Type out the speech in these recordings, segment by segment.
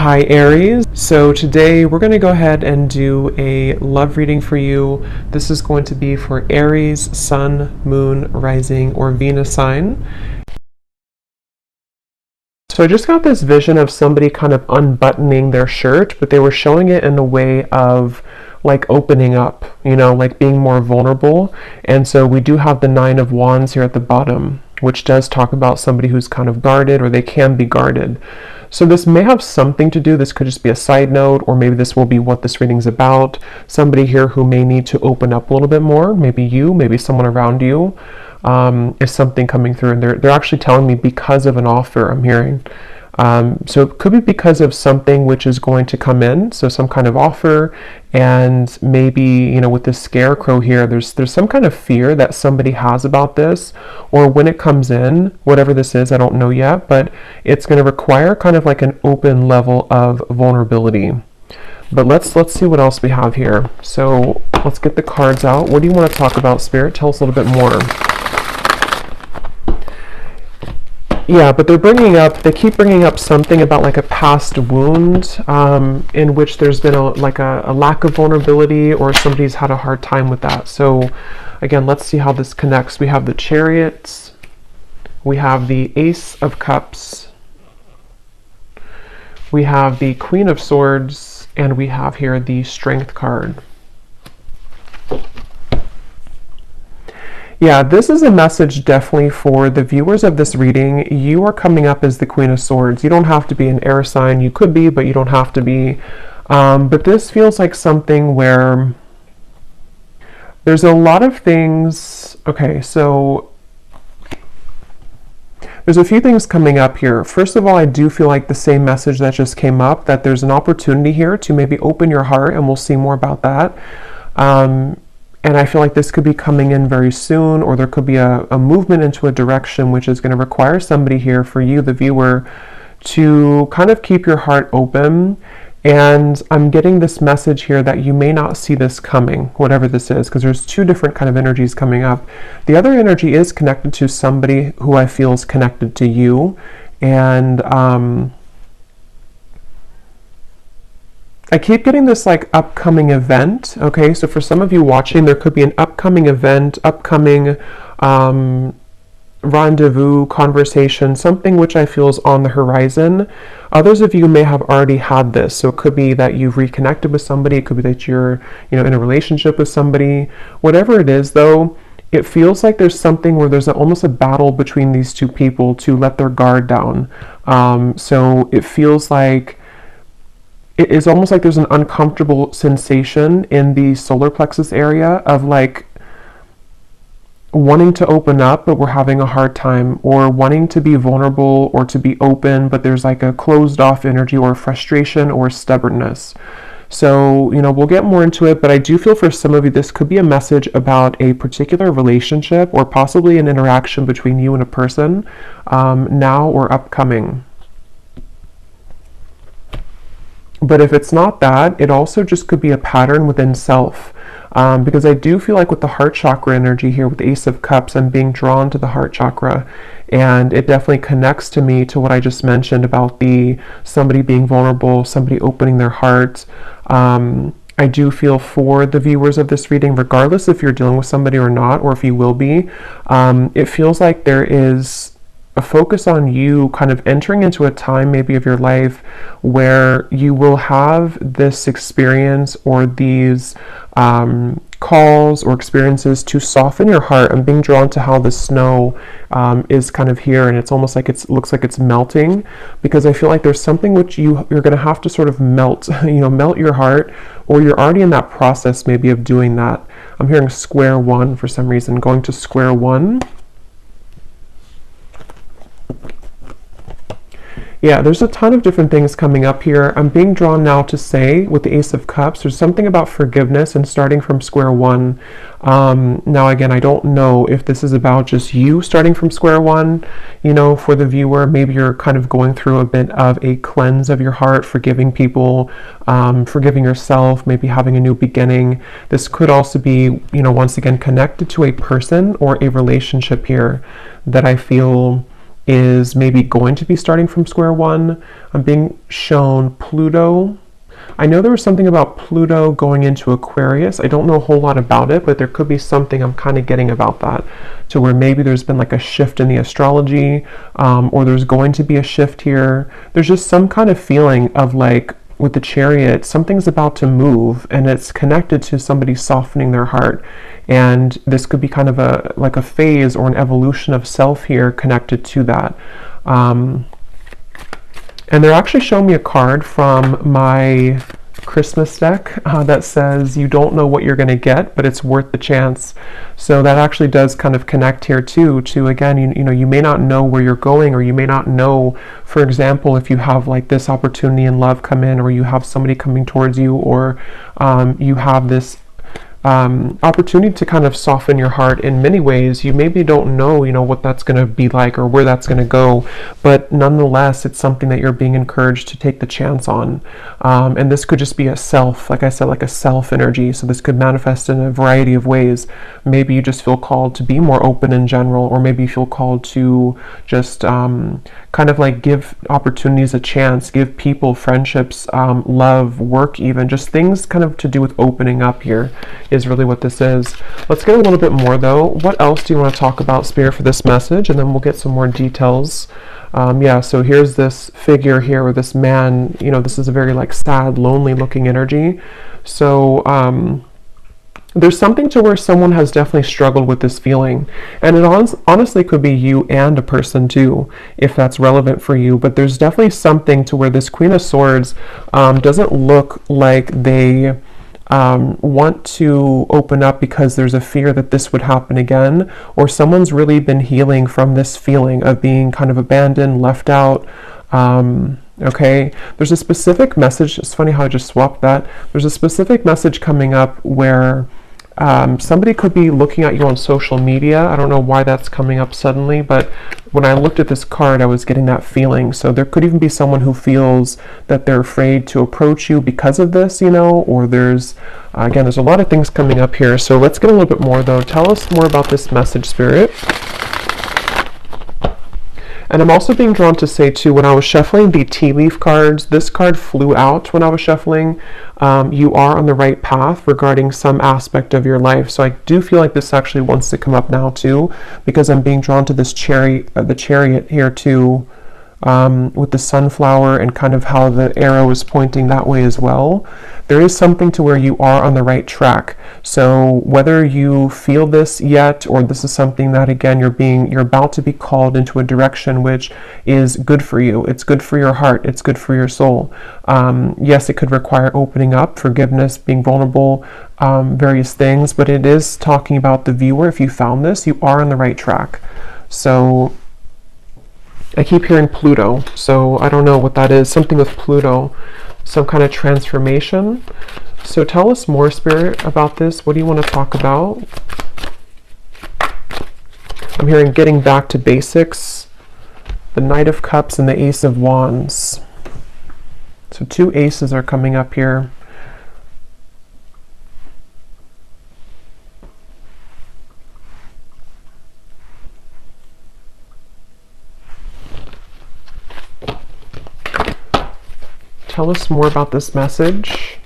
Hi Aries. So today we're going to go ahead and do a love reading for you. This is going to be for Aries, Sun, Moon, Rising, or Venus sign. So I just got this vision of somebody kind of unbuttoning their shirt, but they were showing it in a way of like opening up, like being more vulnerable. And so we do have the Nine of Wands here at the bottom, which does talk about somebody who's kind of guarded, or they can be guarded. So this may have something to do, this could just be a side note, or maybe this will be what this reading's about. Somebody here who may need to open up a little bit more, maybe you, maybe someone around you, is something coming through. And they're actually telling me because of an offer I'm hearing. So it could be because of something which is going to come in, so some kind of offer, and maybe, with this scarecrow here, there's some kind of fear that somebody has about this, or when it comes in, whatever this is, I don't know yet, but it's going to require kind of like an open level of vulnerability. But let's see what else we have here. So let's get the cards out. What do you want to talk about, Spirit? Tell us a little bit more. Yeah, but they keep bringing up something about like a past wound in which there's been a lack of vulnerability, or somebody's had a hard time with that. So again, let's see how this connects. We have the Chariot, we have the Ace of Cups, we have the Queen of Swords, and we have here the Strength card. Yeah, this is a message definitely for the viewers of this reading. You are coming up as the Queen of Swords. You don't have to be an air sign. You could be, but you don't have to be. But this feels like something where there's a lot of things. Okay, so there's a few things coming up here. First of all, I do feel like the same message that just came up, that there's an opportunity here to maybe open your heart, and we'll see more about that. And I feel like this could be coming in very soon, or there could be a movement into a direction which is going to require somebody here, for you, the viewer, to kind of keep your heart open. And I'm getting this message here that you may not see this coming, whatever this is, because there's two different kind of energies coming up. The other energy is connected to somebody who I feel is connected to you. And I keep getting this like upcoming event. Okay, so for some of you watching, there could be an upcoming event, upcoming rendezvous, conversation, something which I feel is on the horizon. Others of you may have already had this. So it could be that you've reconnected with somebody. It could be that you're, in a relationship with somebody. Whatever it is though, it feels like there's something where there's almost a battle between these two people to let their guard down. So it feels like it is almost like there's an uncomfortable sensation in the solar plexus area of like wanting to open up, but we're having a hard time, or wanting to be vulnerable or to be open, but there's like a closed off energy, or frustration, or stubbornness. So, we'll get more into it, but I do feel for some of you, this could be a message about a particular relationship, or possibly an interaction between you and a person, now or upcoming. But if it's not that, it also just could be a pattern within self. Because I do feel like with the heart chakra energy here, with the Ace of Cups, I'm being drawn to the heart chakra. And it definitely connects to me to what I just mentioned about somebody being vulnerable, somebody opening their heart. I do feel for the viewers of this reading, regardless if you're dealing with somebody or not, or if you will be, it feels like there is a focus on you kind of entering into a time maybe of your life where you will have this experience, or these calls or experiences to soften your heart. I'm being drawn to how the snow is kind of here, and it's almost like looks like it's melting, because I feel like there's something which you're going to have to sort of melt, melt your heart, or you're already in that process maybe of doing that. I'm hearing square one for some reason, going to square one. Yeah, there's a ton of different things coming up here. I'm being drawn now to say, with the Ace of Cups, there's something about forgiveness and starting from square one. Now, again, I don't know if this is about just you starting from square one, for the viewer. Maybe you're kind of going through a bit of a cleanse of your heart, forgiving people, forgiving yourself, maybe having a new beginning. This could also be, once again, connected to a person or a relationship here that I feel is maybe going to be starting from square one. I'm being shown Pluto. I know there was something about Pluto going into Aquarius. I don't know a whole lot about it, but there could be something I'm kind of getting about that, to where maybe there's been like a shift in the astrology, or there's going to be a shift here. There's just some kind of feeling of like, with the Chariot, something's about to move, and it's connected to somebody softening their heart. And this could be kind of like a phase or an evolution of self here connected to that. And they're actually showing me a card from my Christmas deck that says you don't know what you're going to get, but it's worth the chance. So that actually does kind of connect here too, to again, you know, you may not know where you're going, or you may not know, for example, if you have like this opportunity in love come in, or you have somebody coming towards you, or you have this opportunity to kind of soften your heart in many ways. You maybe don't know, you know, what that's going to be like or where that's going to go, but nonetheless, it's something that you're being encouraged to take the chance on. And this could just be a self, like I said, like a self energy. So this could manifest in a variety of ways. Maybe you just feel called to be more open in general, or maybe you feel called to just kind of like give opportunities a chance, give people, friendships, love, work, even just things kind of to do with opening up here is really what this is. Let's get a little bit more though. What else do you want to talk about, Spirit, for this message? And then we'll get some more details. Yeah, so here's this figure here, or this man, you know, this is a very like sad, lonely looking energy. So there's something to where someone has definitely struggled with this feeling, and it honestly could be you and a person too, if that's relevant for you. But there's definitely something to where this Queen of Swords doesn't look like they want to open up because there's a fear that this would happen again, or someone's really been healing from this feeling of being kind of abandoned, left out. Okay, there's a specific message. It's funny how I just swapped that. There's a specific message coming up where somebody could be looking at you on social media. I don't know why that's coming up suddenly, but when I looked at this card, I was getting that feeling. So there could even be someone who feels that they're afraid to approach you because of this, you know, or there's, again, there's a lot of things coming up here. So let's get a little bit more though. Tell us more about this message, Spirit. And I'm also being drawn to say too, when I was shuffling the tea leaf cards, this card flew out when I was shuffling. You are on the right path regarding some aspect of your life. So I do feel like this actually wants to come up now too, because I'm being drawn to this the chariot here too, with the sunflower and kind of how the arrow is pointing that way as well. There is something to where you are on the right track. So whether you feel this yet, or this is something that again you're about to be called into a direction which is good for you. It's good for your heart. It's good for your soul. Yes, it could require opening up, forgiveness, being vulnerable, various things, but it is talking about the viewer. If you found this, you are on the right track. So I keep hearing Pluto, so I don't know what that is. Something with Pluto, some kind of transformation. So tell us more, Spirit, about this. What do you want to talk about? I'm hearing getting back to basics, the Knight of Cups and the Ace of Wands. So two aces are coming up here. Tell us more about this message.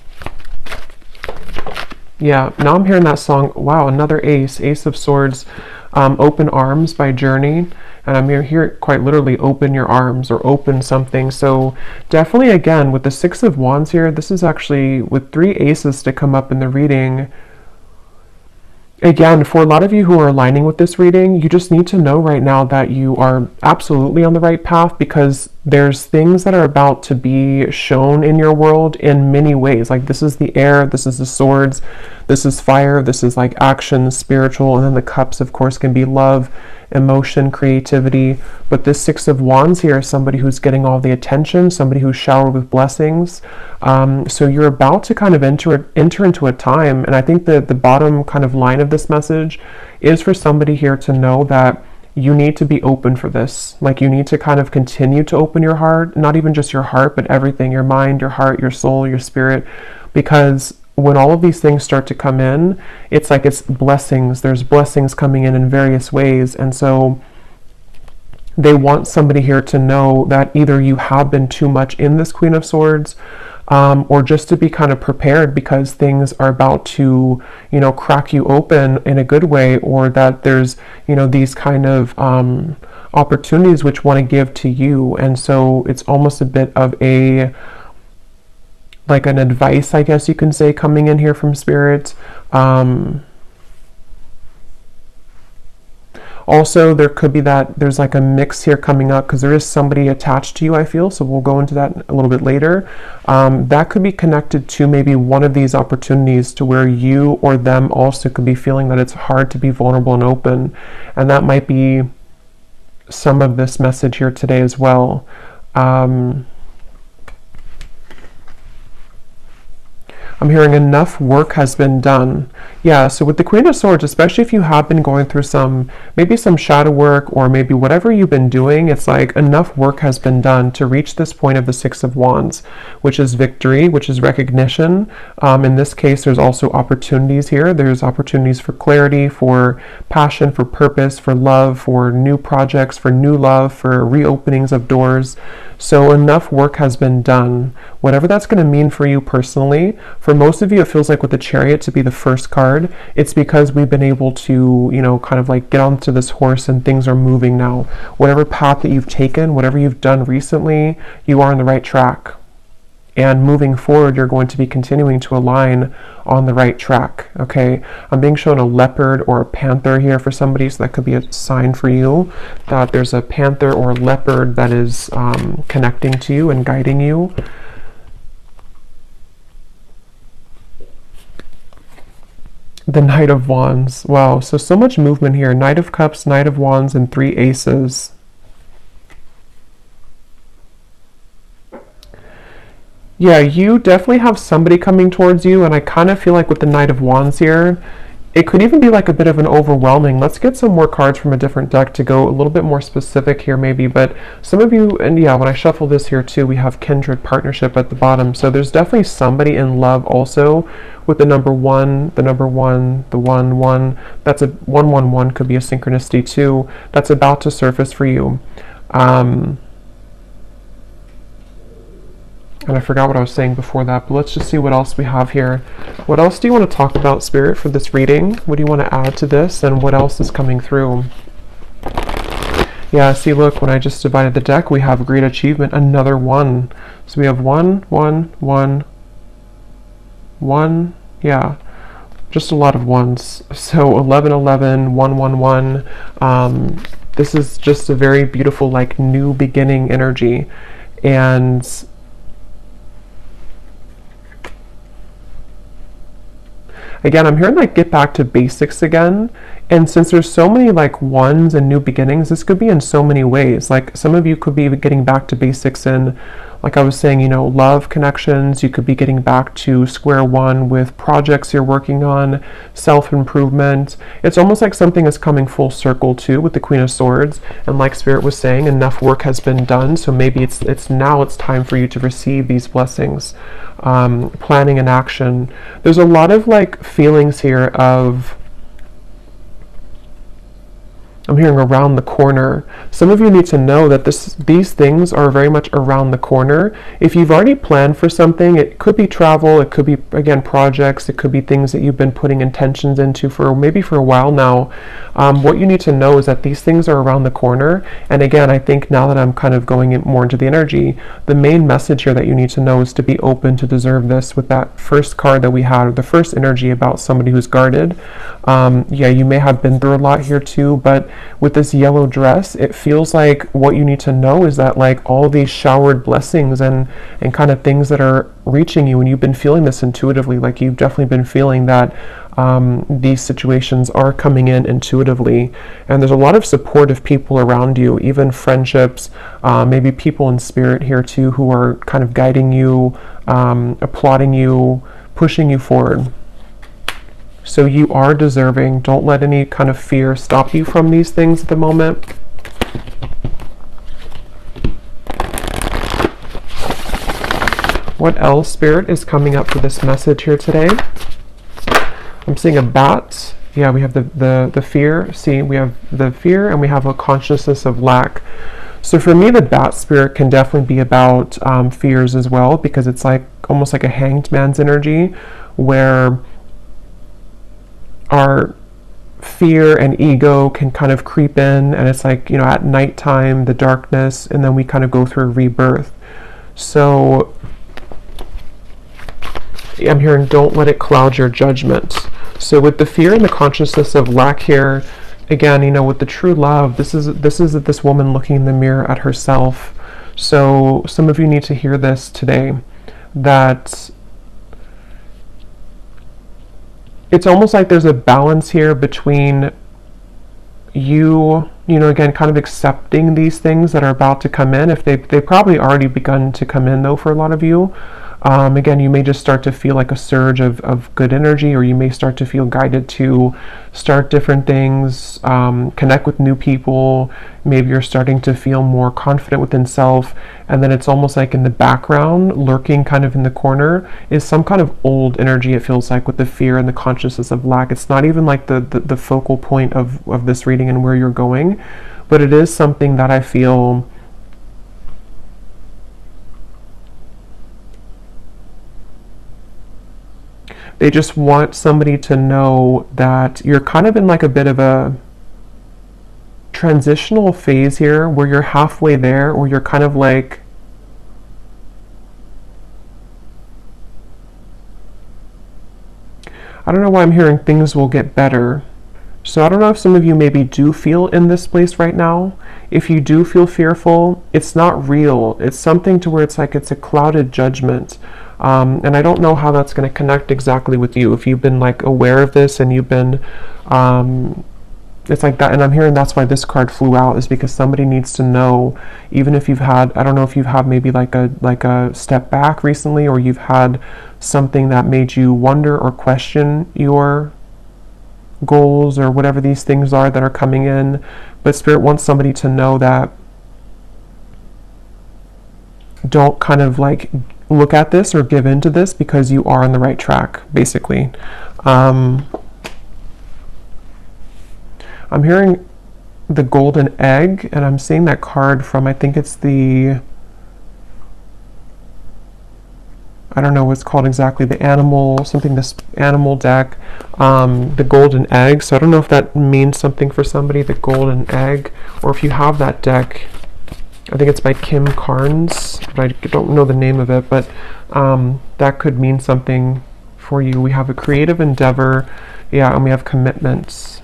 Yeah, now I'm hearing that song. Wow, another ace, Ace of Swords, Open Arms by Journey. And I'm here quite literally, open your arms or open something. So definitely, again, with the Six of Wands here, this is actually with three aces to come up in the reading. Again, for a lot of you who are aligning with this reading, you just need to know right now that you are absolutely on the right path, because there's things that are about to be shown in your world in many ways. Like this is the air, this is the swords, this is fire, this is like action, spiritual, and then the cups, of course, can be love, emotion, creativity. But this Six of Wands here is somebody who's getting all the attention, somebody who's showered with blessings. So you're about to kind of enter into a time, and I think that the bottom kind of line of this message is for somebody here to know that you need to be open for this. Like you need to kind of continue to open your heart, not even just your heart, but everything, your mind, your heart, your soul, your spirit, because when all of these things start to come in, it's like it's blessings. There's blessings coming in various ways. And so they want somebody here to know that either you have been too much in this Queen of Swords, or just to be kind of prepared because things are about to, crack you open in a good way, or that there's, these kind of opportunities which want to give to you. And so it's almost a bit of like an advice, I guess you can say, coming in here from Spirit. Also, there could be that there's like a mix here coming up because there is somebody attached to you, I feel. So we'll go into that a little bit later. That could be connected to maybe one of these opportunities to where you or them also could be feeling that it's hard to be vulnerable and open. And that might be some of this message here today as well. I'm hearing enough work has been done. Yeah, so with the Queen of Swords, especially if you have been going through maybe some shadow work, or maybe whatever you've been doing, it's like enough work has been done to reach this point of the Six of Wands, which is victory, which is recognition. In this case, there's also opportunities here. There's opportunities for clarity, for passion, for purpose, for love, for new projects, for new love, for reopenings of doors. So enough work has been done. Whatever that's going to mean for you personally. For most of you, it feels like with the Chariot to be the first card, it's because we've been able to, kind of like get onto this horse and things are moving now. Whatever path that you've taken, whatever you've done recently, you are on the right track. And moving forward, you're going to be continuing to align on the right track, okay? I'm being shown a leopard or a panther here for somebody, so that could be a sign for you that there's a panther or a leopard that is connecting to you and guiding you. The Knight of Wands. Wow, so much movement here. Knight of Cups, Knight of Wands, and 3 aces. Yeah, you definitely have somebody coming towards you, and I kind of feel like with the Knight of Wands here, it could even be like a bit of an overwhelming. Let's get some more cards from a different deck to go a little bit more specific here maybe, but some of you, and yeah, when I shuffle this here too, we have kindred partnership at the bottom, so there's definitely somebody in love also with the number 1, the 1, that's a 111 could be a synchronicity too, that's about to surface for you. And I forgot what I was saying before that, but let's just see what else we have here. What else do you want to talk about, Spirit, for this reading? What do you want to add to this, and what else is coming through? Yeah, see, look, when I just divided the deck, we have great achievement, another 1. So we have 1, 1, 1, 1, yeah, just a lot of 1s. So 11, 11, 1, 1, 1. This is just a very beautiful, like, new beginning energy. And again, I'm hearing like get back to basics again. And since there's so many like 1s and new beginnings, this could be in so many ways. Like some of you could be getting back to basics in, like I was saying, love connections. You could be getting back to square one with projects you're working on, self-improvement. It's almost like something is coming full circle too with the Queen of Swords. And like Spirit was saying, enough work has been done. So maybe it's time for you to receive these blessings. Planning and action. There's a lot of like feelings here of, I'm hearing around the corner. Some of you need to know that these things are very much around the corner. If you've already planned for something, it could be travel, it could be, again, projects, it could be things that you've been putting intentions into for maybe for a while now. What you need to know is that these things are around the corner. And again, I think now that I'm kind of going more into the energy, the main message here that you need to know is to be open to deserve this with that first card that we had, the first energy about somebody who's guarded. Yeah, you may have been through a lot here too, but with this yellow dress, it feels like what you need to know is that like all these showered blessings and kind of things that are reaching you, and you've been feeling this intuitively, like you've definitely been feeling that these situations are coming in intuitively, and there's a lot of supportive people around you, even friendships, maybe people in spirit here too who are kind of guiding you, applauding you, pushing you forward. So you are deserving. Don't let any kind of fear stop you from these things at the moment. What else, Spirit, is coming up for this message here today? I'm seeing a bat Yeah, we have the fear. See, we have the fear and we have a consciousness of lack. So for me, the bat spirit can definitely be about fears as well, because it's like almost like a hanged man's energy, where our fear and ego can kind of creep in, and it's like, you know, at nighttime, the darkness, and then we kind of go through a rebirth. So I'm hearing, don't let it cloud your judgment. So with the fear and the consciousness of lack here, again, you know, with the true love, this is this woman looking in the mirror at herself. So some of you need to hear this today, that it's almost like there's a balance here between you know, again, kind of accepting these things that are about to come in. If they probably already begun to come in though for a lot of you. Again, you may just start to feel like a surge of good energy, or you may start to feel guided to start different things, connect with new people. Maybe you're starting to feel more confident within self, and then it's almost like in the background, lurking kind of in the corner, is some kind of old energy, it feels like, with the fear and the consciousness of lack. It's not even like the focal point of this reading and where you're going, but it is something that I feel they just want somebody to know that you're kind of in like a bit of a transitional phase here, where you're halfway there, or you're kind of like, I don't know why I'm hearing things will get better. So I don't know if some of you maybe do feel in this place right now. If you do feel fearful, it's not real. It's something to where it's like it's a clouded judgment. And I don't know how that's going to connect exactly with you. If you've been like aware of this and you've been, it's like that. And I'm hearing that's why this card flew out, is because somebody needs to know, even if you've had, I don't know if you've had maybe like a step back recently, or you've had something that made you wonder or question your goals or whatever these things are that are coming in. But Spirit wants somebody to know that don't kind of like look at this or give into this, because you are on the right track, basically. I'm hearing the golden egg, and I'm seeing that card from, I think it's the, I don't know what's called exactly, the animal, something, this animal deck, the golden egg. So I don't know if that means something for somebody, the golden egg, or if you have that deck. I think it's by Kim Carnes, but I don't know the name of it, but that could mean something for you. We have a creative endeavor, yeah, and we have commitments.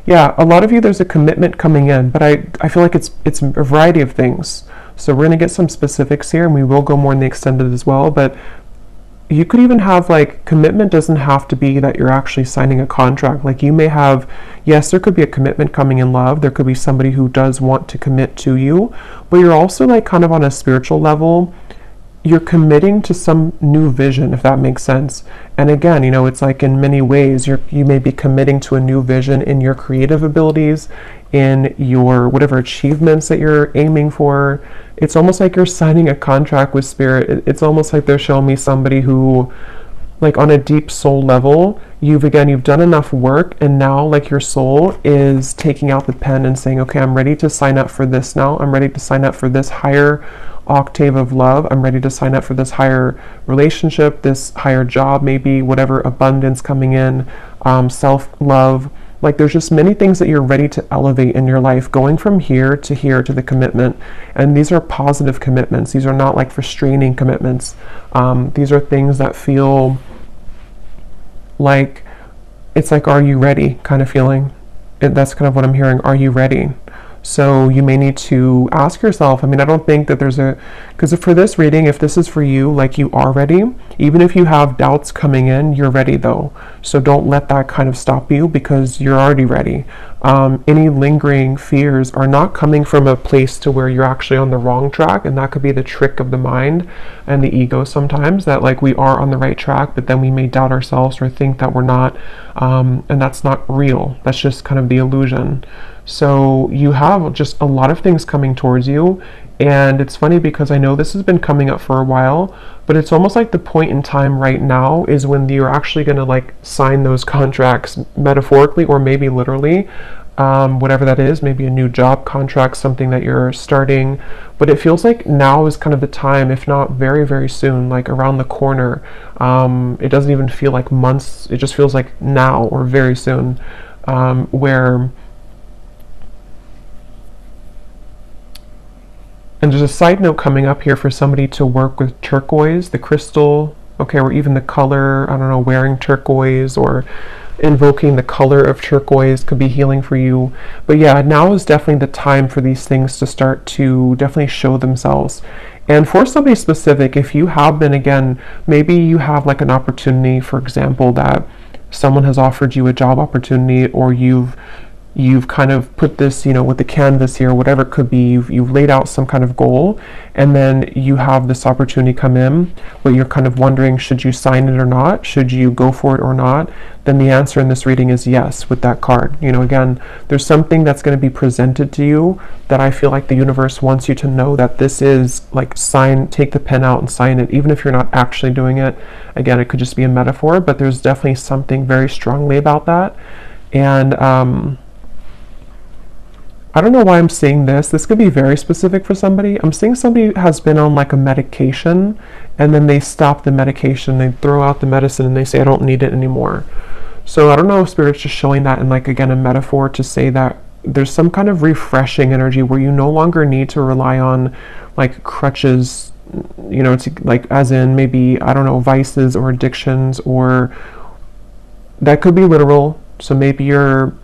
Yeah, a lot of you, there's a commitment coming in, but I feel like it's a variety of things. So we're going to get some specifics here, and we will go more in the extended as well, but you could even have, like, commitment doesn't have to be that you're actually signing a contract. Like, you may have, yes, there could be a commitment coming in love. There could be somebody who does want to commit to you, but you're also like kind of on a spiritual level, you're committing to some new vision, if that makes sense. And again, you know, it's like in many ways, you may be committing to a new vision in your creative abilities, in your whatever achievements that you're aiming for. It's almost like you're signing a contract with Spirit. It's almost like they're showing me somebody who, like, on a deep soul level, you've done enough work, and now, like, your soul is taking out the pen and saying, okay, I'm ready to sign up for this now. I'm ready to sign up for this higher octave of love. I'm ready to sign up for this higher relationship, this higher job, maybe, whatever, abundance coming in, self-love. Like, there's just many things that you're ready to elevate in your life, going from here to the commitment. And these are positive commitments. These are not like restraining commitments. These are things that feel like, it's like, are you ready kind of feeling. That's kind of what I'm hearing. Are you ready? So you may need to ask yourself, I mean, I don't think that there's because for this reading, if this is for you, like, you are ready. Even if you have doubts coming in, you're ready though. So don't let that kind of stop you, because you're already ready. Any lingering fears are not coming from a place to where you're actually on the wrong track, and that could be the trick of the mind and the ego sometimes, that like we are on the right track, but then we may doubt ourselves or think that we're not, and that's not real. That's just kind of the illusion. So you have just a lot of things coming towards you. And it's funny because I know this has been coming up for a while, but it's almost like the point in time right now is when you're actually going to like sign those contracts metaphorically or maybe literally, whatever that is, maybe a new job contract, something that you're starting. But it feels like now is kind of the time, if not very, very soon, like around the corner. It doesn't even feel like months, it just feels like now or very soon, where. And there's a side note coming up here for somebody to work with turquoise, the crystal, okay, or even the color, I don't know, wearing turquoise or invoking the color of turquoise could be healing for you. But yeah, now is definitely the time for these things to start to definitely show themselves. And for somebody specific, if you have been, again, maybe you have like an opportunity, for example, that someone has offered you a job opportunity, or you've kind of put this, you know, with the canvas here, whatever it could be, you've laid out some kind of goal, and then you have this opportunity come in, but you're kind of wondering, should you sign it or not? Should you go for it or not? Then the answer in this reading is yes with that card. You know, again, there's something that's going to be presented to you that I feel like the universe wants you to know that this is like take the pen out and sign it, even if you're not actually doing it. Again, it could just be a metaphor, but there's definitely something very strongly about that. And I don't know why I'm seeing this. This could be very specific for somebody. I'm seeing somebody has been on like a medication, and then they stop the medication, they throw out the medicine, and they say, I don't need it anymore. So I don't know if Spirit's just showing that in like, again, a metaphor to say that there's some kind of refreshing energy where you no longer need to rely on like crutches, you know, to like, as in maybe, I don't know, vices or addictions, or that could be literal. So maybe you're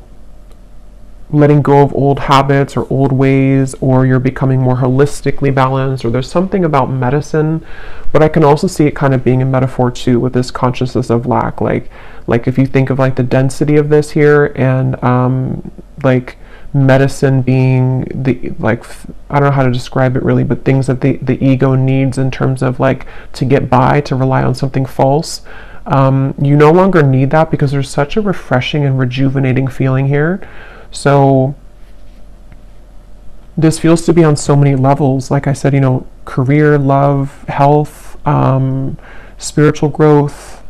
letting go of old habits or old ways, or you're becoming more holistically balanced, or there's something about medicine. But I can also see it kind of being a metaphor too, with this consciousness of lack, like if you think of like the density of this here, and like medicine being the, like, I don't know how to describe it really, but things that the ego needs in terms of like to get by, to rely on something false. You no longer need that because there's such a refreshing and rejuvenating feeling here. So this feels to be on so many levels. Like I said, you know, career, love, health, spiritual growth.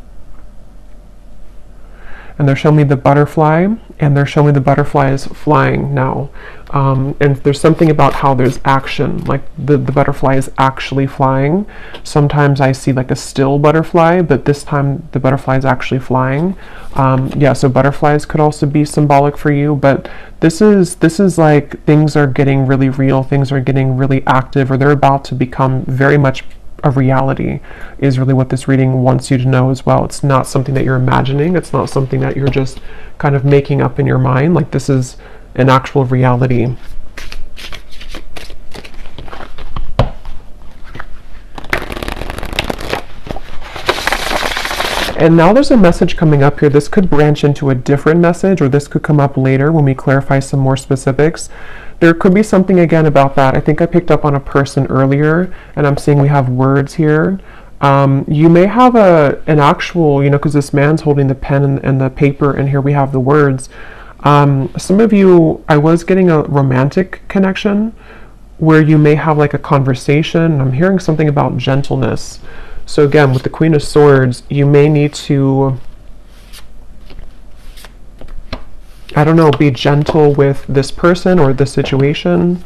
And they're showing me the butterfly, and they're showing me the butterfly is flying now. And there's something about how there's action, like the butterfly is actually flying. Sometimes I see like a still butterfly, but this time the butterfly is actually flying. Yeah, so butterflies could also be symbolic for you, but this is like things are getting really real, things are getting really active, or they're about to become very much a reality, is really what this reading wants you to know as well. It's not something that you're imagining. It's not something that you're just kind of making up in your mind. Like, this is an actual reality. And now there's a message coming up here. This could branch into a different message, or this could come up later when we clarify some more specifics. There could be something again about that. I think I picked up on a person earlier, and I'm seeing we have words here. You may have an actual, you know, because this man's holding the pen and the paper, and here we have the words. Some of you, I was getting a romantic connection where you may have like a conversation. I'm hearing something about gentleness. So again, with the Queen of Swords, you may need to, I don't know, be gentle with this person or this situation.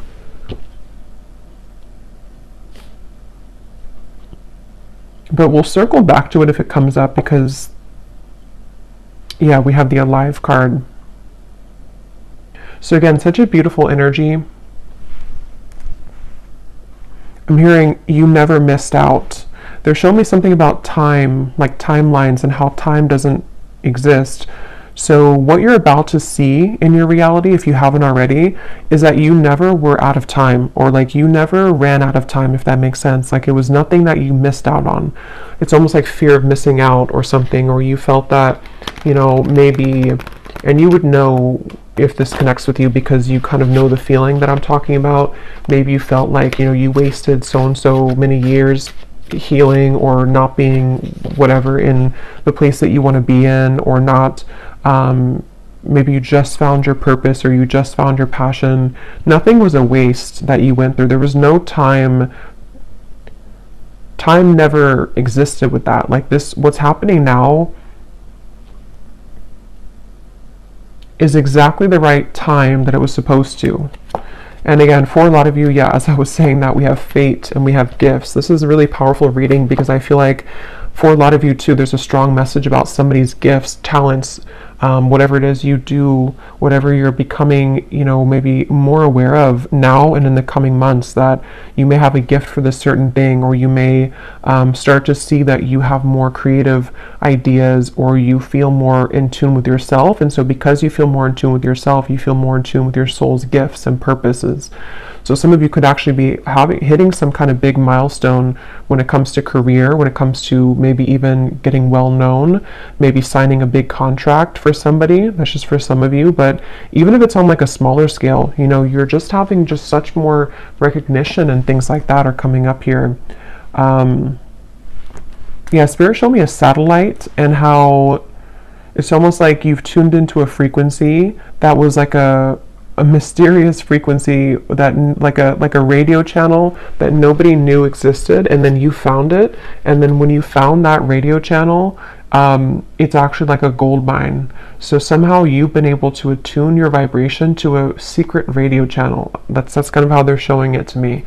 But we'll circle back to it if it comes up, because, yeah, we have the Alive card. So again, such a beautiful energy. I'm hearing you never missed out. They're showing me something about time, like timelines, and how time doesn't exist. So what you're about to see in your reality, if you haven't already, is that you never were out of time, or like you never ran out of time, if that makes sense. Like, it was nothing that you missed out on. It's almost like fear of missing out or something, or you felt that, you know, maybe, and you would know if this connects with you because you kind of know the feeling that I'm talking about. Maybe you felt like, you know, you wasted so and so many years healing, or not being whatever in the place that you want to be in, or not maybe you just found your purpose or you just found your passion. Nothing was a waste that you went through. There was no time. Time never existed with that. Like this, what's happening now is exactly the right time that it was supposed to. And again, for a lot of you, yeah, as I was saying that, we have fate and we have gifts. This is a really powerful reading because I feel like for a lot of you too, there's a strong message about somebody's gifts, talents, whatever it is you do, whatever you're becoming, you know, maybe more aware of now and in the coming months, that you may have a gift for this certain thing, or you may start to see that you have more creative ideas, or you feel more in tune with yourself. And so because you feel more in tune with yourself, you feel more in tune with your soul's gifts and purposes. So some of you could actually be hitting some kind of big milestone when it comes to career, when it comes to maybe even getting well known, maybe signing a big contract for somebody. That's just for some of you. But even if it's on like a smaller scale, you know, you're just having just such more recognition and things like that are coming up here. Yeah, Spirit showed me a satellite and how it's almost like you've tuned into a frequency that was like a mysterious frequency, that like a radio channel that nobody knew existed, and then you found it. And then when you found that radio channel, it's actually like a gold mine. So somehow you've been able to attune your vibration to a secret radio channel. That's kind of how they're showing it to me.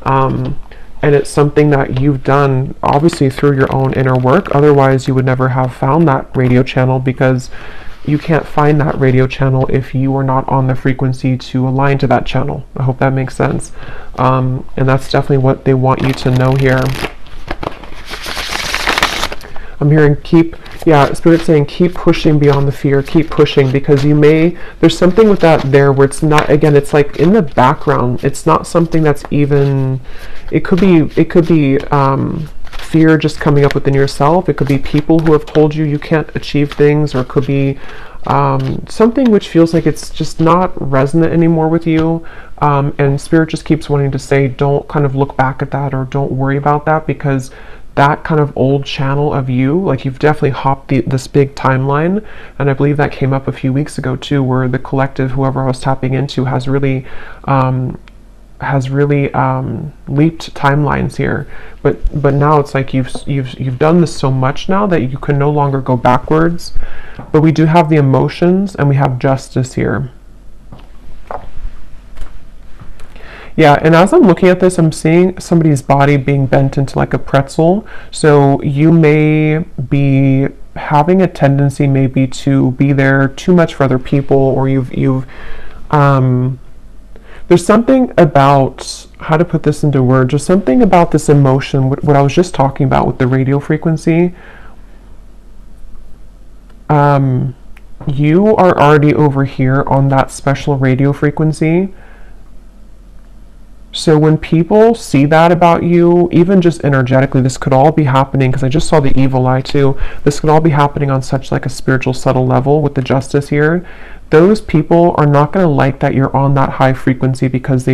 And it's something that you've done obviously through your own inner work. Otherwise you would never have found that radio channel, because you can't find that radio channel if you are not on the frequency to align to that channel. I hope that makes sense. And that's definitely what they want you to know here. I'm hearing Spirit saying keep pushing beyond the fear, keep pushing, because there's something with that there where it's not, again, it's like in the background. It's not something that's even, it could be fear just coming up within yourself. It could be people who have told you can't achieve things, or it could be something which feels like it's just not resonant anymore with you. And Spirit just keeps wanting to say, don't kind of look back at that, or don't worry about that, because that kind of old channel of you, like you've definitely hopped this big timeline. And I believe that came up a few weeks ago too, where the collective, whoever I was tapping into, has really leaped timelines here. But now it's like you've done this so much now that you can no longer go backwards. But we do have the emotions and we have justice here. Yeah, and as I'm looking at this, I'm seeing somebody's body being bent into like a pretzel. So you may be having a tendency maybe to be there too much for other people, or there's something about, how to put this into words, there's something about this emotion, what I was just talking about with the radio frequency. You are already over here on that special radio frequency. So when people see that about you, even just energetically, this could all be happening, because I just saw the evil eye too. This could all be happening on such like a spiritual subtle level with the justice here. Those people are not going to like that you're on that high frequency, because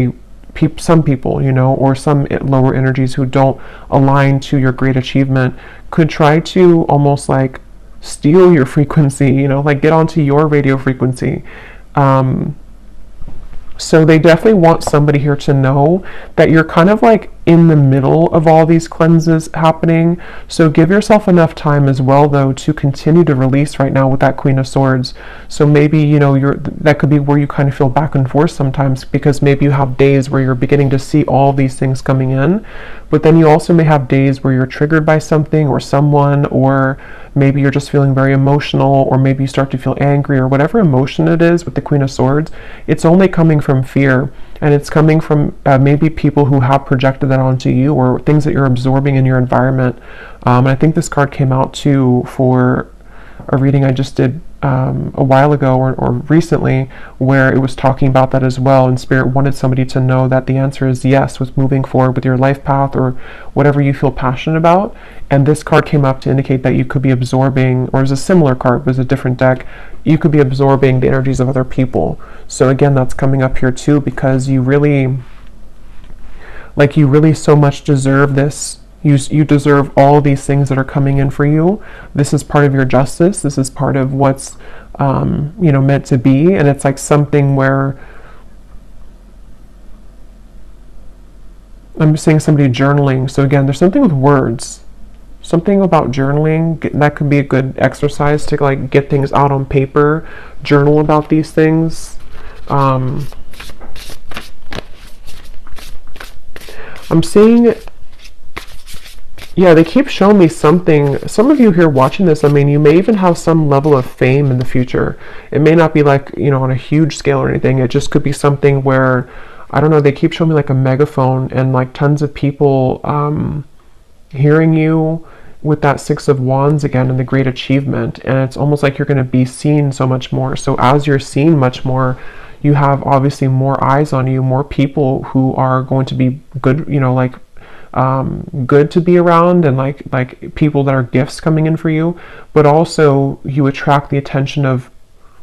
some people, you know, or some lower energies who don't align to your great achievement could try to almost like steal your frequency, you know, like get onto your radio frequency. So they definitely want somebody here to know that you're kind of like in the middle of all these cleanses happening. So give yourself enough time as well, though, to continue to release right now with that Queen of Swords. So maybe, you know, that could be where you kind of feel back and forth sometimes, because maybe you have days where you're beginning to see all these things coming in, but then you also may have days where you're triggered by something or someone, or maybe you're just feeling very emotional, or maybe you start to feel angry, or whatever emotion it is with the Queen of Swords. It's only coming from fear, and it's coming from maybe people who have projected that onto you, or things that you're absorbing in your environment. And I think this card came out too for a reading I just did a while ago, or recently, where it was talking about that as well, and Spirit wanted somebody to know that the answer is yes with moving forward with your life path or whatever you feel passionate about. And this card came up to indicate that you could be absorbing, or it was a similar card, it was a different deck, you could be absorbing the energies of other people. So again, that's coming up here too, because you really so much deserve this You deserve all these things that are coming in for you. This is part of your justice. This is part of what's, you know, meant to be. And it's like something where I'm seeing somebody journaling. So again, there's something with words. Something about journaling. That could be a good exercise to like get things out on paper. Journal about these things. I'm seeing, yeah, they keep showing me something. Some of you here watching this, I mean, you may even have some level of fame in the future. It may not be like, you know, on a huge scale or anything. It just could be something where, I don't know, they keep showing me like a megaphone and like tons of people hearing you with that Six of Wands again and the great achievement. And it's almost like you're going to be seen so much more. So as you're seen much more, you have obviously more eyes on you, more people who are going to be good, you know, like good to be around, and like people that are gifts coming in for you. But also you attract the attention of,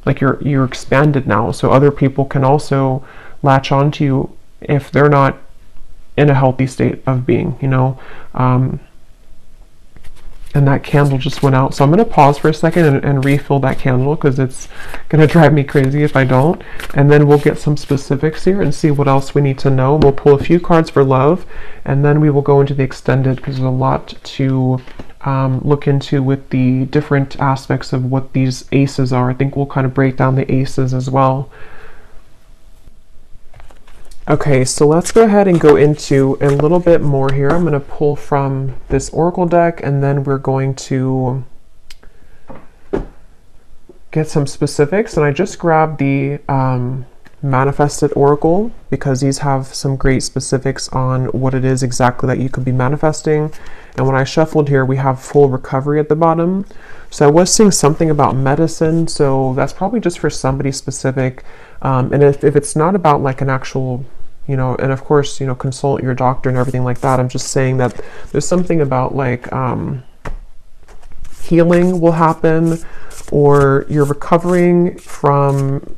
like, you're expanded now, so other people can also latch onto you if they're not in a healthy state of being, you know. And that candle just went out, so I'm going to pause for a second and refill that candle, because it's going to drive me crazy if I don't. And then we'll get some specifics here and see what else we need to know. We'll pull a few cards for love, and then we will go into the extended, because there's a lot to look into with the different aspects of what these aces are. I think we'll kind of break down the aces as well. Okay, so let's go ahead and go into a little bit more here. I'm going to pull from this oracle deck, and then we're going to get some specifics. And I just grabbed the manifested oracle, because these have some great specifics on what it is exactly that you could be manifesting. And when I shuffled here, we have full recovery at the bottom. So I was seeing something about medicine, so that's probably just for somebody specific. And if it's not about like an actual, you know, and of course, you know, consult your doctor and everything like that. I'm just saying that there's something about like healing will happen, or you're recovering from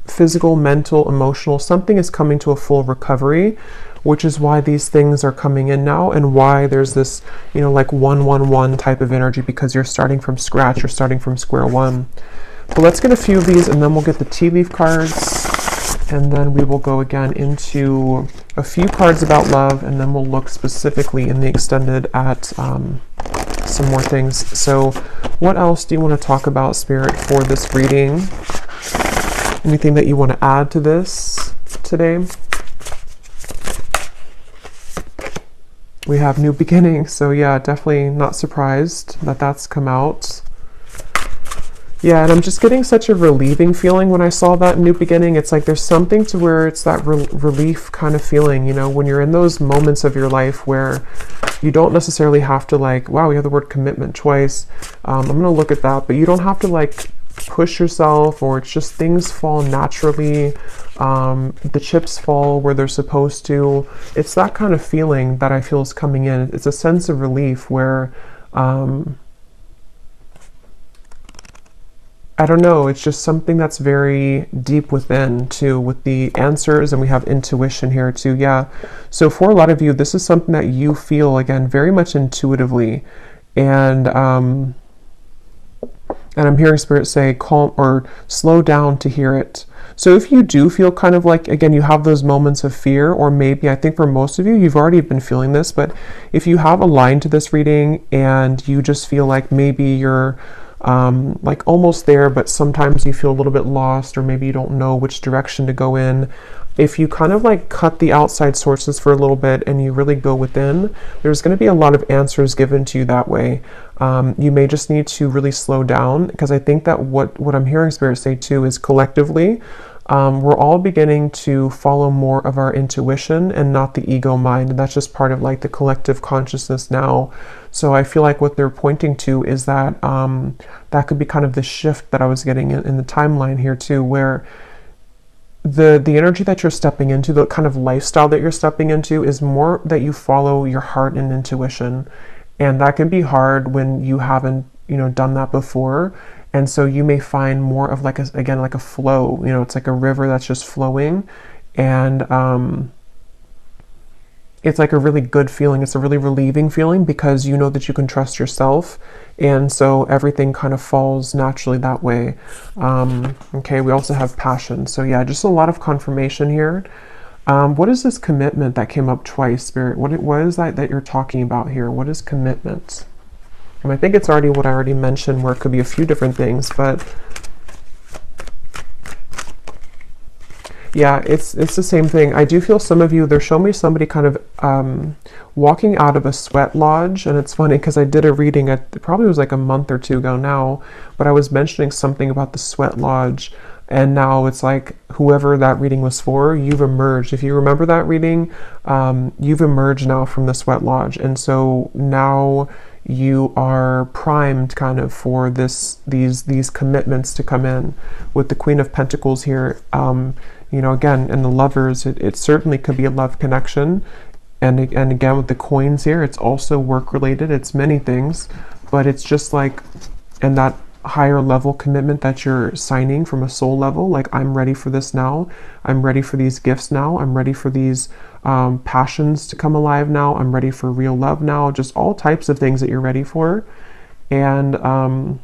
physical, mental, emotional. Something is coming to a full recovery, which is why these things are coming in now, and why there's this, you know, like 111 type of energy, because you're starting from scratch, you're starting from square one. But let's get a few of these, and then we'll get the tea leaf cards, and then we will go again into a few cards about love, and then we'll look specifically in the extended at some more things. So what else do you want to talk about, Spirit, for this reading? Anything that you want to add to this today? We have new beginnings, so yeah, definitely not surprised that that's come out. Yeah, and I'm just getting such a relieving feeling when I saw that new beginning. It's like there's something to where it's that relief kind of feeling, you know, when you're in those moments of your life where you don't necessarily have to, like, wow, we have the word commitment twice. I'm going to look at that, but you don't have to like push yourself, or it's just things fall naturally. The chips fall where they're supposed to. It's that kind of feeling that I feel is coming in. It's a sense of relief where, I don't know, it's just something that's very deep within too, with the answers, and we have intuition here too. Yeah, so for a lot of you, this is something that you feel, again, very much intuitively, and I'm hearing Spirit say calm or slow down to hear it. So if you do feel kind of like, again, you have those moments of fear, or maybe, I think for most of you, you've already been feeling this, but if you have a line to this reading and you just feel like maybe you're like almost there, but sometimes you feel a little bit lost, or maybe you don't know which direction to go in. If you kind of like cut the outside sources for a little bit and you really go within, there's going to be a lot of answers given to you that way. You may just need to really slow down, because I think that what I'm hearing Spirit say too is collectively, we're all beginning to follow more of our intuition and not the ego mind. And that's just part of like the collective consciousness now. So I feel like what they're pointing to is that that could be kind of the shift that I was getting in the timeline here too, where the energy that you're stepping into, the kind of lifestyle that you're stepping into, is more that you follow your heart and intuition. And that can be hard when you haven't, you know, done that before. And so you may find more of like again, like a flow, you know, it's like a river that's just flowing. And it's like a really good feeling. It's a really relieving feeling because you know that you can trust yourself. And so everything kind of falls naturally that way. Okay, we also have passion. So yeah, just a lot of confirmation here. What is this commitment that came up twice, Spirit? What is that you're talking about here? What is commitment? And I think it's already what I already mentioned, where it could be a few different things, but yeah, it's the same thing. I do feel some of you, they're showing me somebody kind of walking out of a sweat lodge. And it's funny because I did a reading, it probably was like a month or two ago now, but I was mentioning something about the sweat lodge. And now it's like whoever that reading was for, you've emerged. If you remember that reading, you've emerged now from the sweat lodge. And so now you are primed kind of for these commitments to come in. With the Queen of Pentacles here, you know, again, in the lovers, it certainly could be a love connection. And again, with the coins here, it's also work related. It's many things, but it's just like, and that higher level commitment that you're signing from a soul level, like, I'm ready for this now. I'm ready for these gifts now. I'm ready for these passions to come alive now. I'm ready for real love now. Just all types of things that you're ready for. And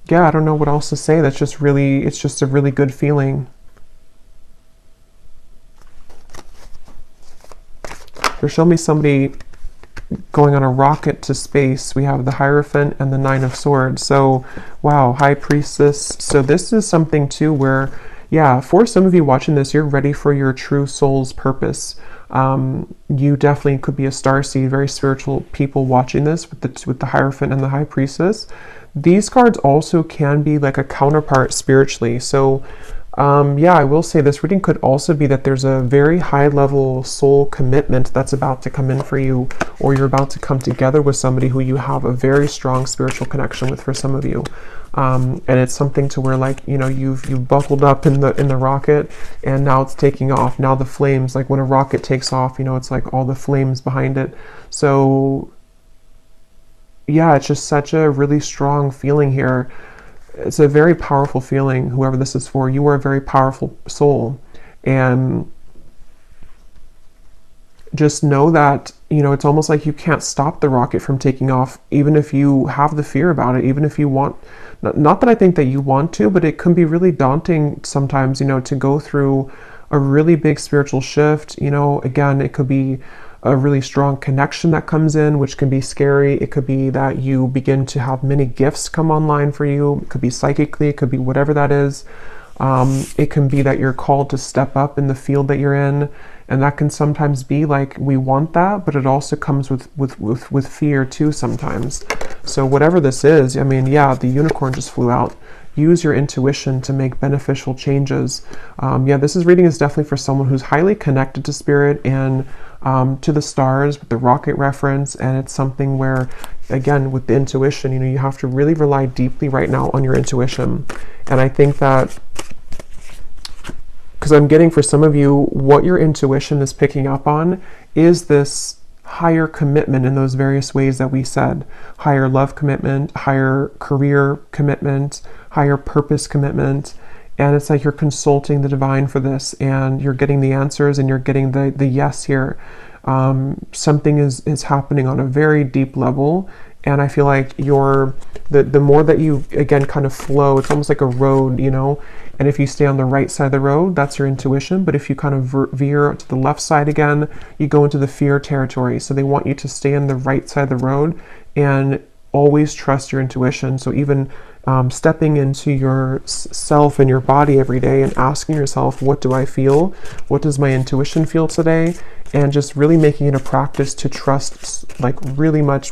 yeah, I don't know what else to say. That's just really, it's just a really good feeling. They're showing me somebody going on a rocket to space. We have the Hierophant and the Nine of Swords. So, wow, High Priestess. So this is something too where, yeah, for some of you watching this, you're ready for your true soul's purpose. You definitely could be a starseed, very spiritual people watching this with the Hierophant and the High Priestess. These cards also can be like a counterpart spiritually. So yeah, I will say this reading could also be that there's a very high level soul commitment that's about to come in for you, or you're about to come together with somebody who you have a very strong spiritual connection with for some of you. And it's something to where, like, you know, you've buckled up in the rocket, and now it's taking off. Now the flames, like when a rocket takes off, you know, it's like all the flames behind it. So yeah, it's just such a really strong feeling here. It's a very powerful feeling, whoever this is for. You are a very powerful soul. And just know that, you know, it's almost like you can't stop the rocket from taking off, even if you have the fear about it, even if you want, not that I think that you want to, but it can be really daunting sometimes, you know, to go through a really big spiritual shift. You know, again, it could be a really strong connection that comes in, which can be scary. It could be that you begin to have many gifts come online for you. It could be psychically, it could be whatever that is. It can be that you're called to step up in the field that you're in. And that can sometimes be like, we want that, but it also comes with fear too sometimes. So whatever this is, I mean, yeah, the unicorn just flew out. Use your intuition to make beneficial changes. Yeah, this reading is definitely for someone who's highly connected to spirit and to the stars with the rocket reference. And it's something where, again, with the intuition, you know, you have to really rely deeply right now on your intuition. And I think that, because I'm getting for some of you, what your intuition is picking up on is this higher commitment in those various ways that we said. Higher love commitment, higher career commitment, higher purpose commitment. And it's like you're consulting the divine for this, and you're getting the answers, and you're getting the yes here. Something is happening on a very deep level. And I feel like the more that you, again, kind of flow, it's almost like a road, you know, and if you stay on the right side of the road, that's your intuition. But if you kind of veer to the left side again, you go into the fear territory. So they want you to stay on the right side of the road and always trust your intuition. So even stepping into your self and your body every day and asking yourself, what do I feel? What does my intuition feel today? And just really making it a practice to trust, like, really much.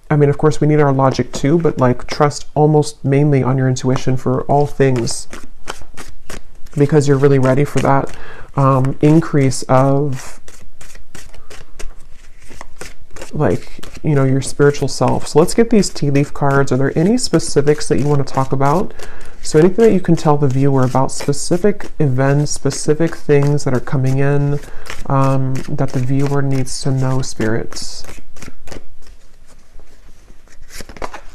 I mean, of course, we need our logic too, but like, trust almost mainly on your intuition for all things, because you're really ready for that increase of, like, you know, your spiritual self. So let's get these tea leaf cards. Are there any specifics that you want to talk about? So anything that you can tell the viewer about specific events, specific things that are coming in, that the viewer needs to know, spirits.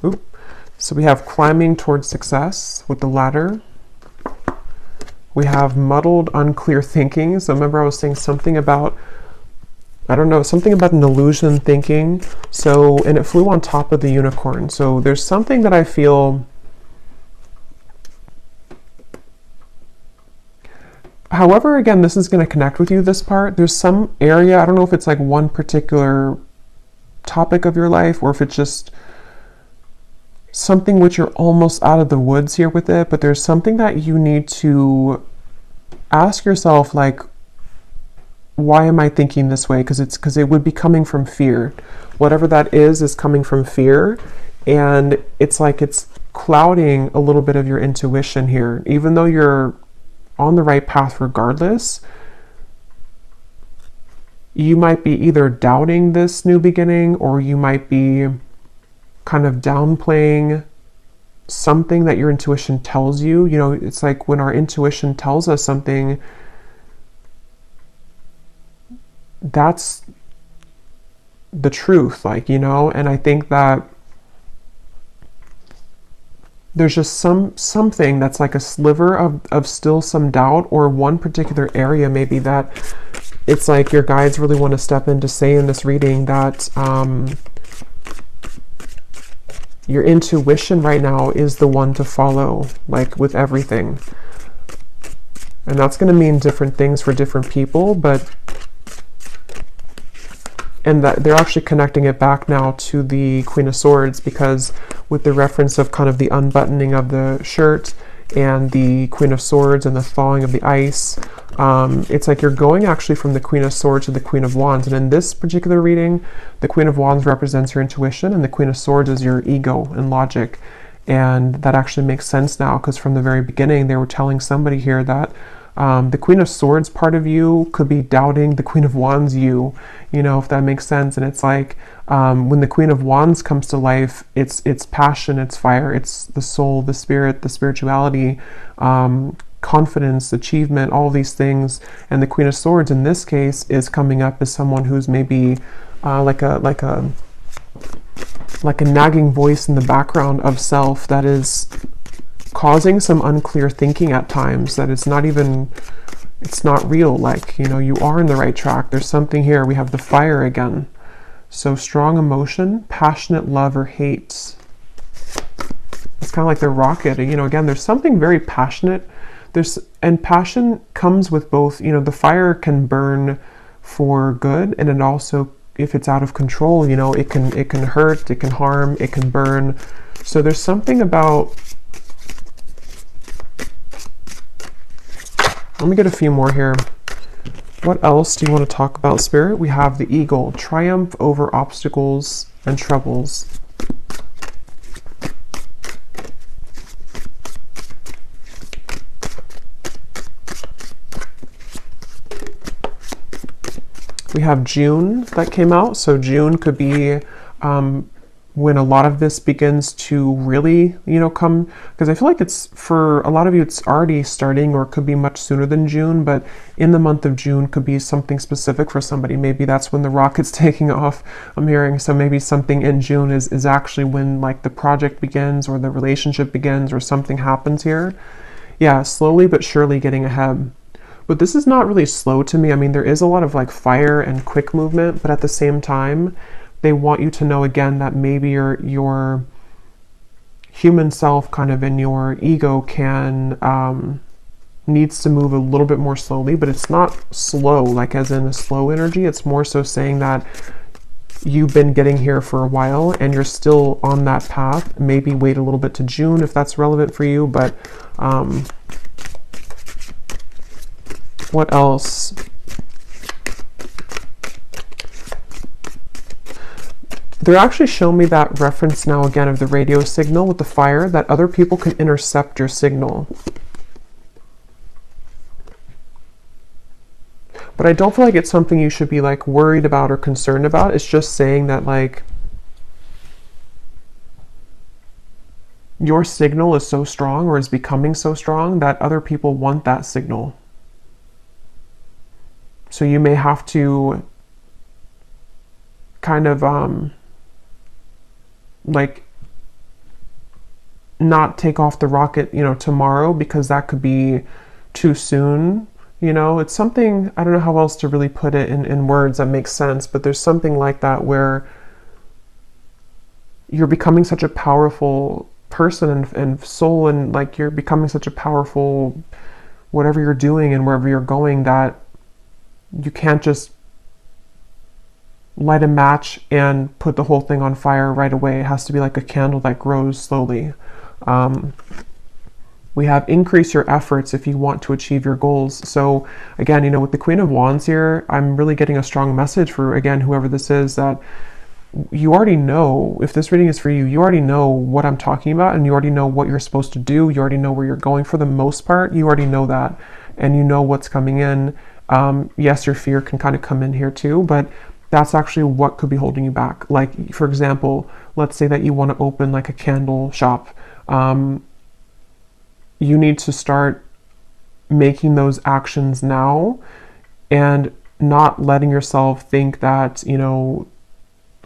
Oop. So we have climbing towards success with the ladder. We have muddled, unclear thinking. So remember I was saying something about, I don't know, something about an illusion thinking. So, and it flew on top of the unicorn. So there's something that I feel, however, again, this is going to connect with you, this part. There's some area, I don't know if it's like one particular topic of your life or if it's just something which you're almost out of the woods here with it, but there's something that you need to ask yourself, like, why am I thinking this way? Because it would be coming from fear. Whatever that is coming from fear, and it's like it's clouding a little bit of your intuition here, even though you're on the right path regardless. You might be either doubting this new beginning, or you might be kind of downplaying something that your intuition tells you. You know, it's like when our intuition tells us something, that's the truth, like, you know. And I think that there's just something that's like a sliver of still some doubt, or one particular area maybe that it's like your guides really want to step in to say in this reading that your intuition right now is the one to follow, like with everything. And that's going to mean different things for different people, but, and that they're actually connecting it back now to the Queen of Swords, because with the reference of kind of the unbuttoning of the shirt and the Queen of Swords and the thawing of the ice, it's like you're going actually from the Queen of Swords to the Queen of Wands. And in this particular reading, the Queen of Wands represents your intuition and the Queen of Swords is your ego and logic. And that actually makes sense now, because from the very beginning they were telling somebody here that the Queen of Swords part of you could be doubting the Queen of Wands you know, if that makes sense. And it's like when the Queen of Wands comes to life, it's passion, it's fire, it's the soul, the spirit, the spirituality, confidence, achievement, all these things. And the Queen of Swords in this case is coming up as someone who's maybe like a nagging voice in the background of self that is causing some unclear thinking at times, that it's not real. Like, you know, you are in the right track. There's something here. We have the fire again. So strong emotion, passionate love or hate. It's kind of like the rocket, you know, again, there's something very passionate. And passion comes with both, you know, the fire can burn for good, and it also, if it's out of control, you know, it can hurt, it can harm, it can burn. So there's something about, let me get a few more here. What else do you want to talk about, Spirit? We have the eagle, triumph over obstacles and troubles. We have June that came out. So June could be when a lot of this begins to really, you know, come, because I feel like it's, for a lot of you, it's already starting, or it could be much sooner than June, but in the month of June could be something specific for somebody. Maybe that's when the rocket's taking off, I'm hearing. So maybe something in June is actually when like the project begins, or the relationship begins, or something happens here. Yeah, slowly but surely getting ahead. But this is not really slow to me. I mean, there is a lot of like fire and quick movement, but at the same time, they want you to know again that maybe your human self kind of in your ego can needs to move a little bit more slowly, but it's not slow, like as in a slow energy. It's more so saying that you've been getting here for a while and you're still on that path. Maybe wait a little bit to June if that's relevant for you, but what else? They're actually showing me that reference now again of the radio signal with the fire, that other people can intercept your signal. But I don't feel like it's something you should be like worried about or concerned about. It's just saying that like your signal is so strong, or is becoming so strong, that other people want that signal. So you may have to kind of like not take off the rocket, you know, tomorrow, because that could be too soon. You know, it's something, I don't know how else to really put it in words that makes sense, but there's something like that where you're becoming such a powerful person and soul, and like you're becoming such a powerful whatever you're doing and wherever you're going, that you can't just light a match and put the whole thing on fire right away. It has to be like a candle that grows slowly. We have increase your efforts if you want to achieve your goals. So again, you know, with the Queen of Wands here, I'm really getting a strong message for, again, whoever this is, that you already know, if this reading is for you, you already know what I'm talking about, and you already know what you're supposed to do. You already know where you're going for the most part. You already know that, and you know what's coming in. Yes, your fear can kind of come in here too, but that's actually what could be holding you back. Like, for example, let's say that you want to open like a candle shop. You need to start making those actions now and not letting yourself think that, you know,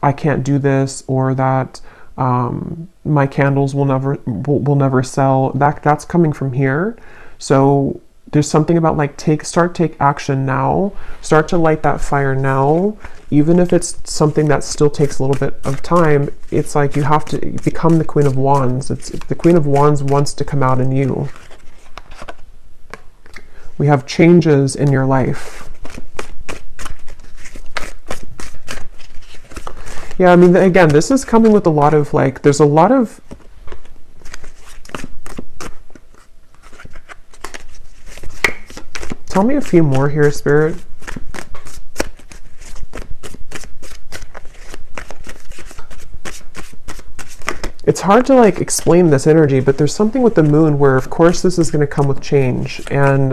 I can't do this, or that my candles will never sell. That's coming from here. So there's something about like take action now. Start to light that fire now, even if it's something that still takes a little bit of time. It's like you have to become the Queen of Wands. The Queen of Wands wants to come out in you. We have changes in your life. Yeah, I mean, again, this is coming with a lot of like, there's a lot of tell me a few more here, Spirit. It's hard to like explain this energy, but there's something with the moon where, of course, this is going to come with change, and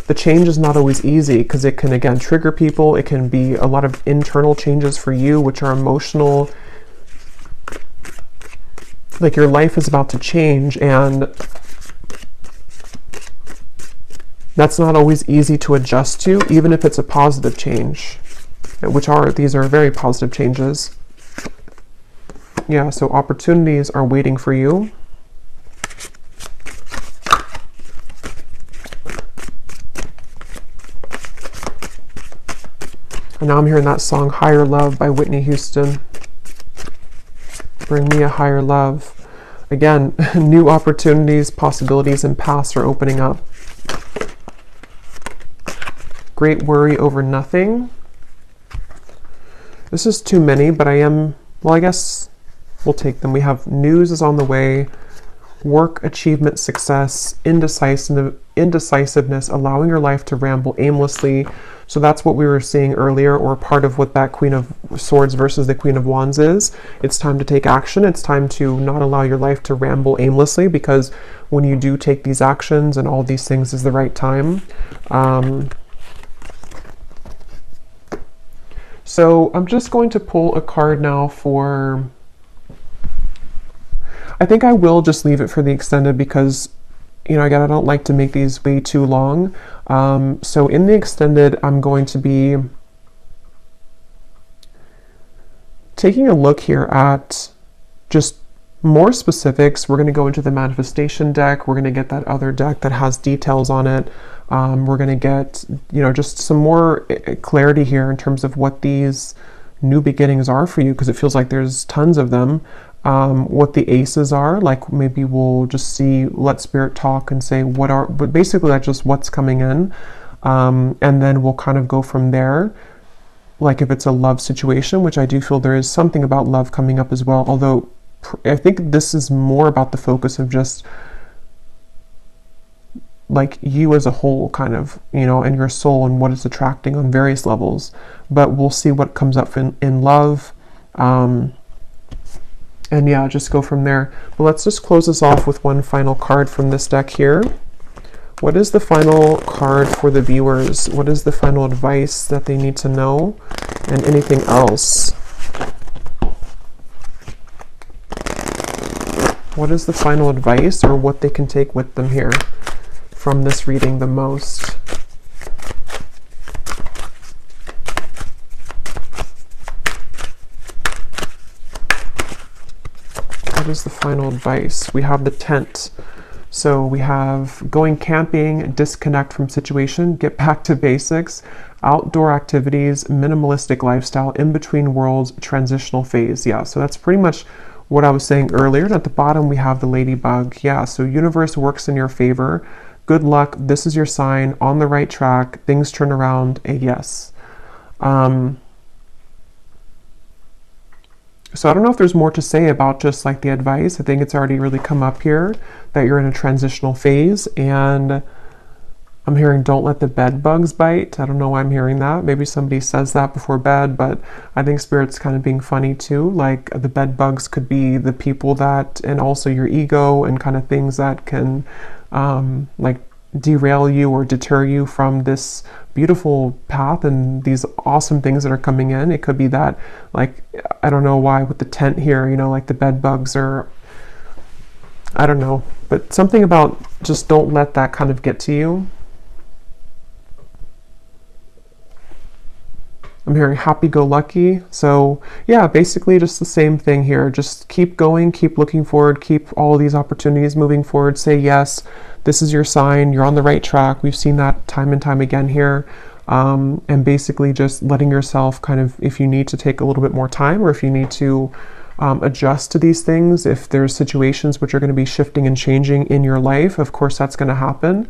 the change is not always easy because it can, again, trigger people. It can be a lot of internal changes for you, which are emotional. Like your life is about to change, and that's not always easy to adjust to, even if it's a positive change, these are very positive changes. Yeah, so opportunities are waiting for you. And now I'm hearing that song, Higher Love by Whitney Houston. Bring me a higher love. Again, new opportunities, possibilities, and paths are opening up. Great worry over nothing. This is too many, but I guess we'll take them. We have news is on the way, work, achievement, success, indecisiveness, allowing your life to ramble aimlessly. So that's what we were seeing earlier, or part of what that Queen of Swords versus the Queen of Wands is. It's time to take action. It's time to not allow your life to ramble aimlessly, because when you do take these actions and all these things is the right time. So I'm just going to pull a card now for, I think I will just leave it for the extended because, you know, again, I don't like to make these way too long. So in the extended, I'm going to be taking a look here at just more specifics. We're going to go into the manifestation deck. We're going to get that other deck that has details on it. We're going to get, you know, just some more clarity here in terms of what these new beginnings are for you, because it feels like there's tons of them. What the aces are, like maybe we'll just see, let Spirit talk and say but basically that's just what's coming in. And then we'll kind of go from there. Like if it's a love situation, which I do feel there is something about love coming up as well. Although I think this is more about the focus of just like you as a whole, kind of, you know, and your soul and what it's attracting on various levels. But we'll see what comes up in love. And yeah, just go from there. But let's just close this off with one final card from this deck here. What is the final card for the viewers? What is the final advice that they need to know? And anything else? What is the final advice, or what they can take with them here from this reading the most? What is the final advice? We have the tent. So we have going camping, disconnect from situation, get back to basics, outdoor activities, minimalistic lifestyle, in between worlds, transitional phase. Yeah, so that's pretty much what I was saying earlier. And at the bottom, we have the ladybug. Yeah, so universe works in your favor. Good luck. This is your sign, on the right track. Things turn around. A yes. So I don't know if there's more to say about just like the advice. I think it's already really come up here that you're in a transitional phase, and I'm hearing don't let the bed bugs bite. I don't know why I'm hearing that. Maybe somebody says that before bed, but I think Spirit's kind of being funny too. Like the bed bugs could be the people that, and also your ego and kind of things that can like derail you or deter you from this beautiful path and these awesome things that are coming in. It could be that, like, I don't know why with the tent here, you know, like the bed bugs, or I don't know, but something about just don't let that kind of get to you. I'm hearing happy-go-lucky. So yeah, basically just the same thing here. Just keep going, keep looking forward, keep all these opportunities moving forward. Say yes, this is your sign. You're on the right track. We've seen that time and time again here. And basically just letting yourself kind of, if you need to take a little bit more time, or if you need to adjust to these things, if there's situations which are going to be shifting and changing in your life, of course that's going to happen.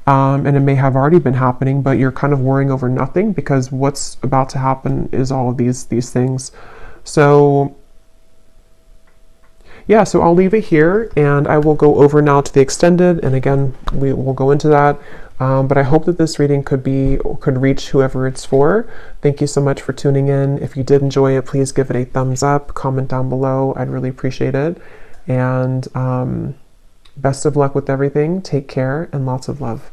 And it may have already been happening, but you're kind of worrying over nothing because what's about to happen is all of these things. So yeah, so I'll leave it here and I will go over now to the extended, and again we will go into that. But I hope that this reading could reach whoever it's for. Thank you so much for tuning in. If you did enjoy it, please give it a thumbs up, comment down below. I'd really appreciate it. And best of luck with everything. Take care and lots of love.